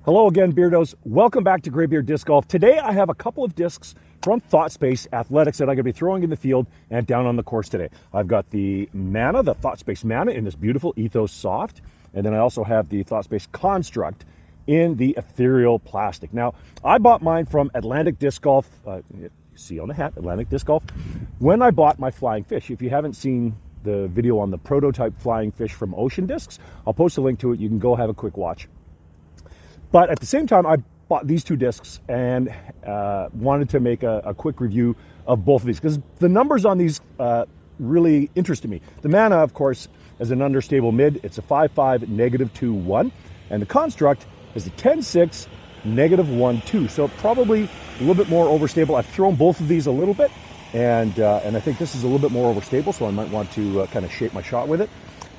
Hello again, Beardos. Welcome back to Graybeard Disc Golf. Today I have a couple of discs from ThoughtSpace Athletics that I'm going to be throwing in the field and down on the course today. I've got the Mana, the ThoughtSpace Mana in this beautiful Ethos Soft, and then I also have the ThoughtSpace Construct in the Ethereal plastic. Now, I bought mine from Atlantic Disc Golf, you see on the hat, Atlantic Disc Golf, when I bought my flying fish. If you haven't seen the video on the prototype flying fish from Ocean Discs, I'll post a link to it. You can go have a quick watch. But at the same time, I bought these two discs and wanted to make a quick review of both of these because the numbers on these really interested me. The Mana, of course, is an understable mid. It's a 5.5 -2.1, and the Construct is a 10.6 -1.2. So probably a little bit more overstable. I've thrown both of these a little bit, and I think this is a little bit more overstable, so I might want to kind of shape my shot with it.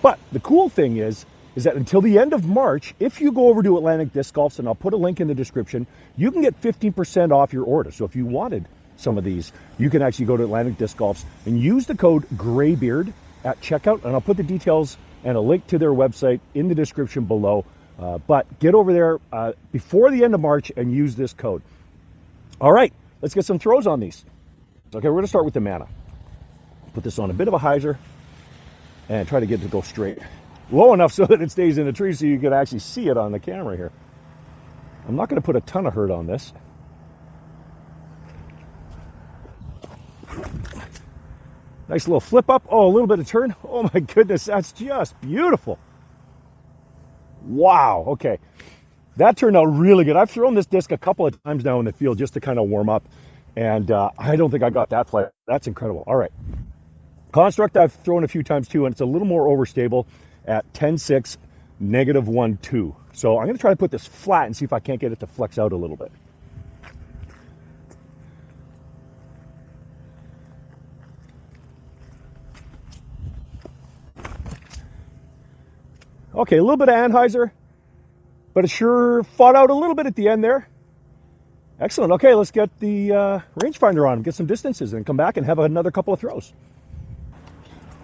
But the cool thing is that until the end of March, if you go over to Atlantic Disc Golf's, and I'll put a link in the description, you can get 15% off your order. So if you wanted some of these, you can actually go to Atlantic Disc Golf's and use the code GRAYBEARD at checkout, and I'll put the details and a link to their website in the description below. But get over there before the end of March and use this code. All right, let's get some throws on these. Okay, we're going to start with the Mana. Put this on a bit of a hyzer and try to get it to go straight. Low enough so that it stays in the tree so you can actually see it on the camera here. I'm not going to put a ton of hurt on this. Nice little flip up. Oh, a little bit of turn. Oh my goodness, that's just beautiful. Wow, okay. That turned out really good. I've thrown this disc a couple of times now in the field just to kind of warm up, and I don't think I got that flight. That's incredible. All right. Construct I've thrown a few times too, and it's a little more overstable at 10.6 -1.2. So I'm going to try to put this flat and see if I can't get it to flex out a little bit. Okay, a little bit of anhyzer, but it sure fought out a little bit at the end there. Excellent. Okay, let's get the rangefinder on, get some distances, and come back and have another couple of throws.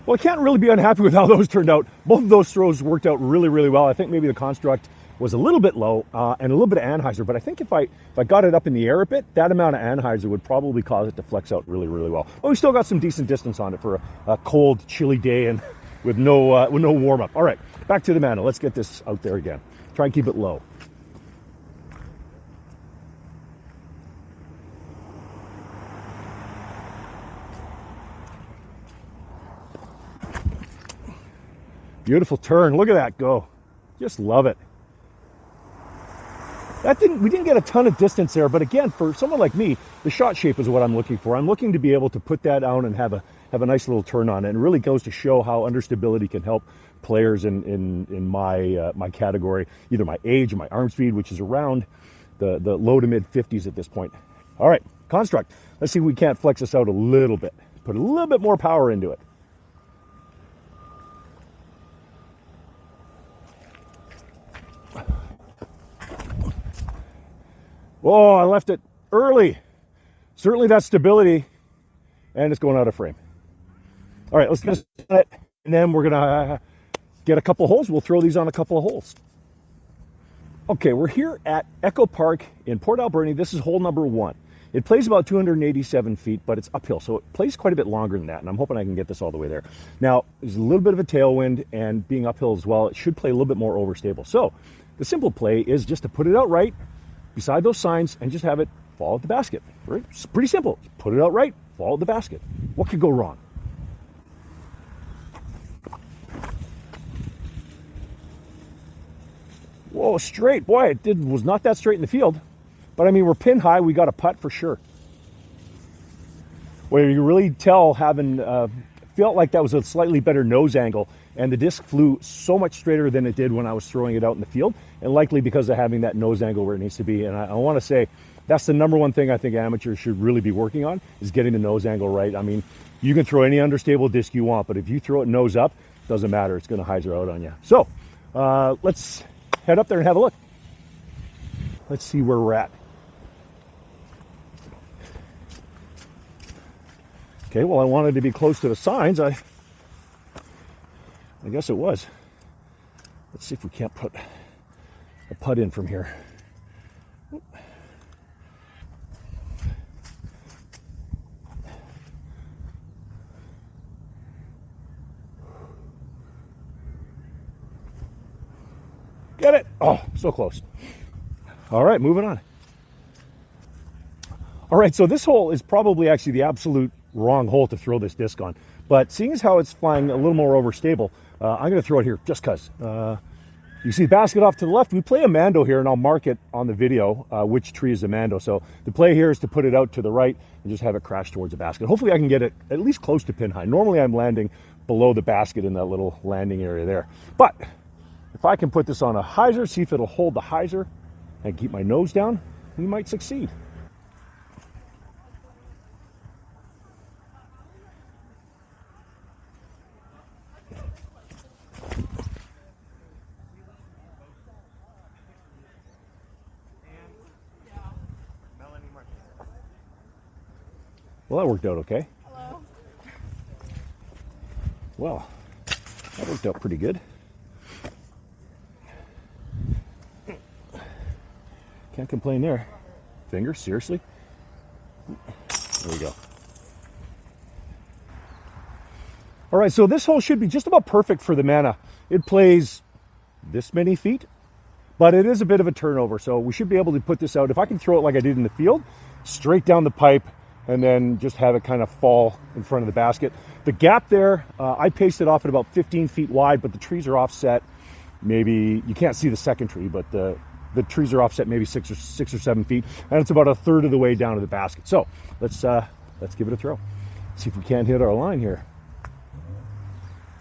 Well, I can't really be unhappy with how those turned out. Both of those throws worked out really, really well. I think maybe the Construct was a little bit low and a little bit of anhyzer, but I think if I got it up in the air a bit, that amount of anhyzer would probably cause it to flex out really, really well. But we still got some decent distance on it for a cold, chilly day and with no warm up. All right, back to the Mana. Let's get this out there again. Try and keep it low. Beautiful turn. Look at that go. Just love it. We didn't get a ton of distance there, but again, for someone like me, the shot shape is what I'm looking for. I'm looking to be able to put that down and have a nice little turn on it. And it really goes to show how understability can help players in my category, either my age or my arm speed, which is around the low to mid 50s at this point. All right, Construct. Let's see if we can't flex this out a little bit. Put a little bit more power into it. Oh, I left it early. Certainly that's stability, and it's going out of frame. All right, let's get it, and then we're gonna get a couple of holes. We'll throw these on a couple of holes. Okay, we're here at Echo Park in Port Alberni. This is hole number 1. It plays about 287 feet, but it's uphill, so it plays quite a bit longer than that, and I'm hoping I can get this all the way there. Now, there's a little bit of a tailwind, and being uphill as well, it should play a little bit more overstable. So the simple play is just to put it out right beside those signs and just have it fall at the basket. Right? It's pretty simple. Put it out right, fall at the basket. What could go wrong? Whoa, straight. Boy, was not that straight in the field. But I mean, we're pin high. We got a putt for sure. Where you really tell having felt like that was a slightly better nose angle, and the disc flew so much straighter than it did when I was throwing it out in the field, and likely because of having that nose angle where it needs to be. And I want to say that's the number one thing I think amateurs should really be working on, is getting the nose angle right. I mean, you can throw any understable disc you want, but if you throw it nose up, doesn't matter. It's going to hyzer out on you. So let's head up there and have a look. Let's see where we're at. Okay, well, I wanted to be close to the signs. I guess it was. Let's see if we can't put a putt in from here. Get it? Oh, so close. All right, moving on. All right, so this hole is probably actually the absolute wrong hole to throw this disc on. But seeing as how it's flying a little more overstable, I'm going to throw it here just because. You see the basket off to the left. We play a mando here, and I'll mark it on the video which tree is a mando. So the play here is to put it out to the right and just have it crash towards the basket. Hopefully I can get it at least close to pin high. Normally I'm landing below the basket in that little landing area there. But if I can put this on a hyzer, see if it'll hold the hyzer and keep my nose down, we might succeed. Well, that worked out okay. Hello. Well, that worked out pretty good. Can't complain there. Finger, seriously? There we go. All right, so this hole should be just about perfect for the mana. It plays this many feet, but it is a bit of a turnover, so we should be able to put this out. If I can throw it like I did in the field, straight down the pipe, and then just have it kind of fall in front of the basket. The gap there, I paced it off at about 15 feet wide, but the trees are offset. Maybe, you can't see the second tree, but the trees are offset maybe 6 or 7 feet, and it's about a third of the way down to the basket. So let's give it a throw. See if we can't hit our line here.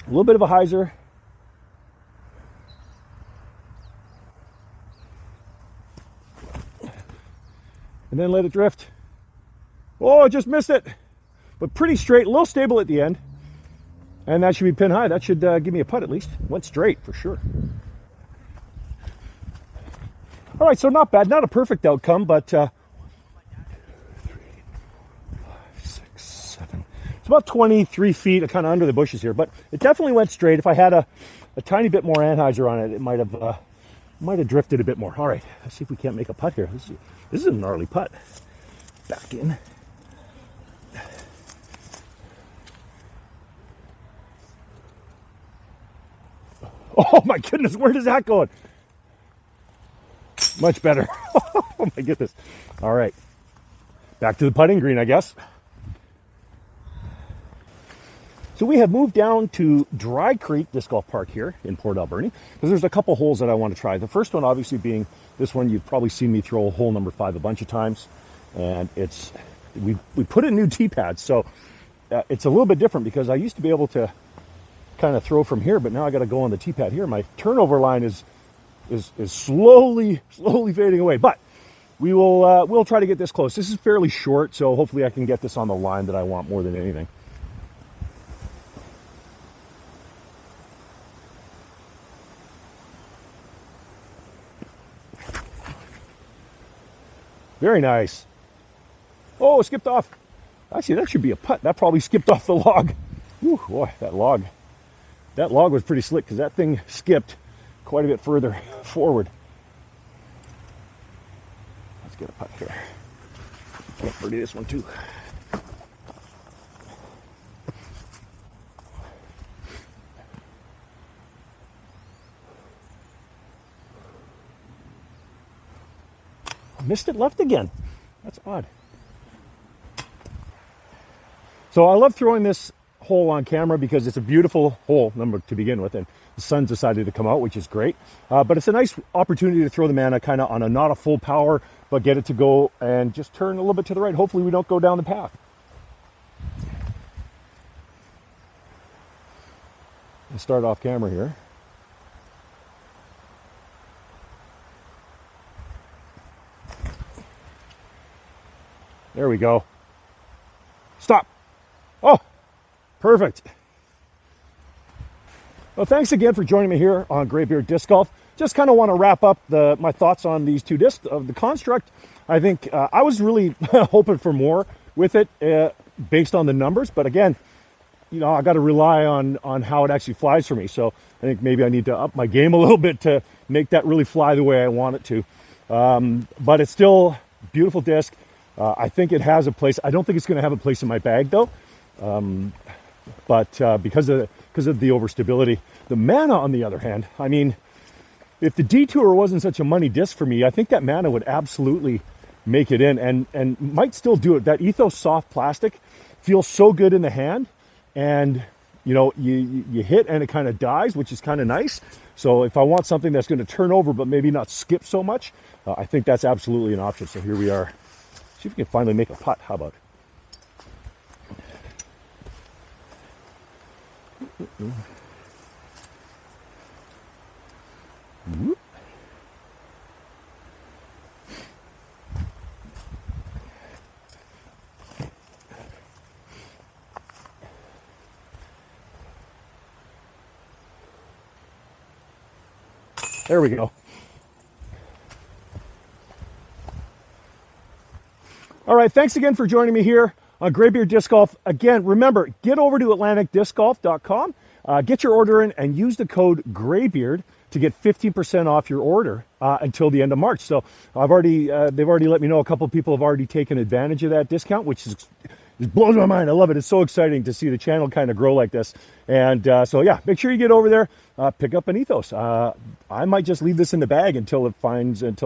A little bit of a hyzer. And then let it drift. Oh, I just missed it. But pretty straight, a little stable at the end. And that should be pin high. That should give me a putt at least. Went straight for sure. All right, so not bad. Not a perfect outcome, but 1, 2, 3, 4, 5, 6, 7. It's about 23 feet, kind of under the bushes here, but it definitely went straight. If I had a tiny bit more anhyzer on it, it might have drifted a bit more. All right, let's see if we can't make a putt here. This is a gnarly putt. Back in. Oh my goodness, where is that going? Much better. Oh my goodness. All right. Back to the putting green, I guess. So we have moved down to Dry Creek Disc Golf Park here in Port Alberni, because there's a couple holes that I want to try. The first one obviously being this one. You've probably seen me throw hole number 5 a bunch of times, and we put in new tee pads, so it's a little bit different because I used to be able to kind of throw from here, but now I got to go on the tee pad here. My turnover line is slowly fading away, but we'll try to get this close. This is fairly short, so hopefully I can get this on the line that I want more than anything. Very nice. Oh, it skipped off. Actually, that should be a putt. That probably skipped off the log. Whew, boy, that log was pretty slick because that thing skipped quite a bit further forward. Let's get a putt here. Can't birdie this one too. Missed it left again. That's odd. So I love throwing this hole on camera because it's a beautiful hole number to begin with, and the sun's decided to come out, which is great. But it's a nice opportunity to throw the mana kind of on not a full power, but get it to go and just turn a little bit to the right. Hopefully we don't go down the path. Let's start off camera here. There we go. Stop. Oh, perfect. Well, thanks again for joining me here on Greybeard Disc Golf. Just kind of want to wrap up my thoughts on these two discs of the construct. I think I was really hoping for more with it based on the numbers, but again, you know, I got to rely on how it actually flies for me. So I think maybe I need to up my game a little bit to make that really fly the way I want it to. But it's still a beautiful disc. I think it has a place. I don't think it's going to have a place in my bag though, but because of the overstability. The Mana, on the other hand, I mean, if the Detour wasn't such a money disc for me, I think that Mana would absolutely make it in, and might still do it. That Ethos Soft Plastic feels so good in the hand, and you know, you hit and it kind of dies, which is kind of nice. So if I want something that's going to turn over but maybe not skip so much, I think that's absolutely an option. So here we are. See if we can finally make a putt. How about? Whoop. There we go. All right, thanks again for joining me here on Graybeard Disc Golf. Again, remember, get over to AtlanticDiscGolf.com, get your order in, and use the code Graybeard to get 15% off your order until the end of March. So they've already let me know a couple of people have already taken advantage of that discount, which is it blows my mind. I love it. It's so exciting to see the channel kind of grow like this. And so yeah, make sure you get over there, pick up an Ethos. I might just leave this in the bag until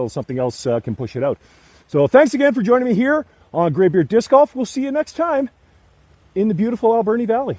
something else can push it out. So thanks again for joining me here on Graybeard Disc Golf. We'll see you next time in the beautiful Alberni Valley.